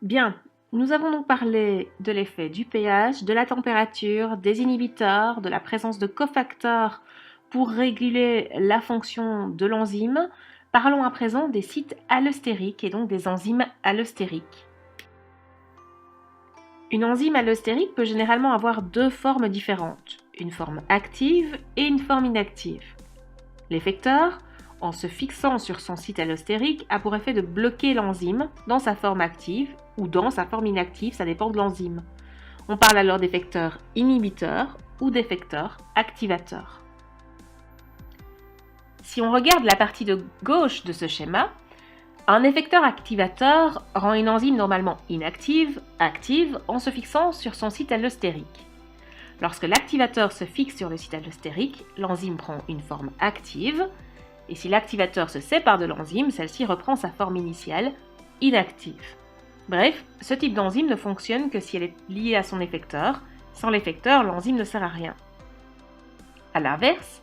Bien, nous avons donc parlé de l'effet du pH, de la température, des inhibiteurs, de la présence de cofacteurs pour réguler la fonction de l'enzyme. Parlons à présent des sites allostériques et donc des enzymes allostériques. Une enzyme allostérique peut généralement avoir deux formes différentes, une forme active et une forme inactive. L'effecteur, en se fixant sur son site allostérique, a pour effet de bloquer l'enzyme dans sa forme active ou dans sa forme inactive, ça dépend de l'enzyme. On parle alors d'effecteur inhibiteur ou d'effecteur activateur. Si on regarde la partie de gauche de ce schéma, un effecteur activateur rend une enzyme normalement inactive, active, en se fixant sur son site allostérique. Lorsque l'activateur se fixe sur le site allostérique, l'enzyme prend une forme active, et si l'activateur se sépare de l'enzyme, celle-ci reprend sa forme initiale, inactive. Bref, ce type d'enzyme ne fonctionne que si elle est liée à son effecteur. Sans l'effecteur, l'enzyme ne sert à rien. A l'inverse,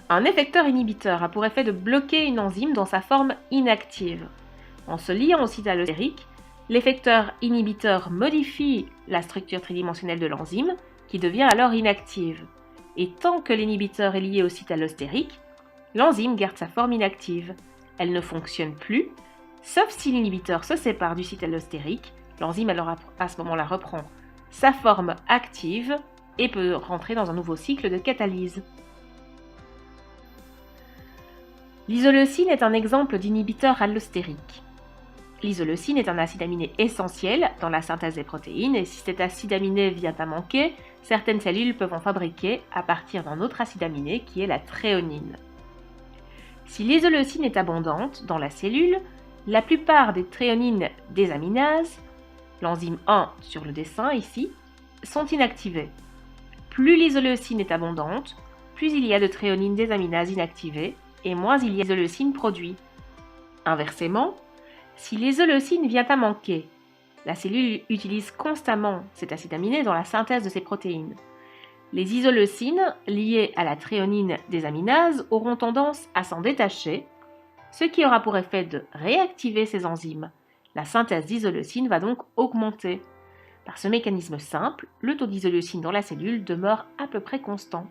un effecteur inhibiteur a pour effet de bloquer une enzyme dans sa forme inactive. En se liant au site allostérique, l'effecteur inhibiteur modifie la structure tridimensionnelle de l'enzyme, qui devient alors inactive. Et tant que l'inhibiteur est lié au site allostérique, l'enzyme garde sa forme inactive. Elle ne fonctionne plus, sauf si l'inhibiteur se sépare du site allostérique. L'enzyme alors à ce moment-là reprend sa forme active et peut rentrer dans un nouveau cycle de catalyse. L'isoleucine est un exemple d'inhibiteur allostérique. L'isoleucine est un acide aminé essentiel dans la synthèse des protéines et si cet acide aminé vient à manquer, certaines cellules peuvent en fabriquer à partir d'un autre acide aminé qui est la thréonine. Si l'isoleucine est abondante dans la cellule, la plupart des thréonines désaminases, l'enzyme 1 sur le dessin ici, sont inactivées. Plus l'isoleucine est abondante, plus il y a de thréonines désaminases inactivées et moins il y a d'isoleucine produit. Inversement, si l'isoleucine vient à manquer, la cellule utilise constamment cet acide aminé dans la synthèse de ses protéines. Les isoleucines, liées à la thréonine désaminase, auront tendance à s'en détacher, ce qui aura pour effet de réactiver ces enzymes. La synthèse d'isoleucine va donc augmenter. Par ce mécanisme simple, le taux d'isoleucine dans la cellule demeure à peu près constant.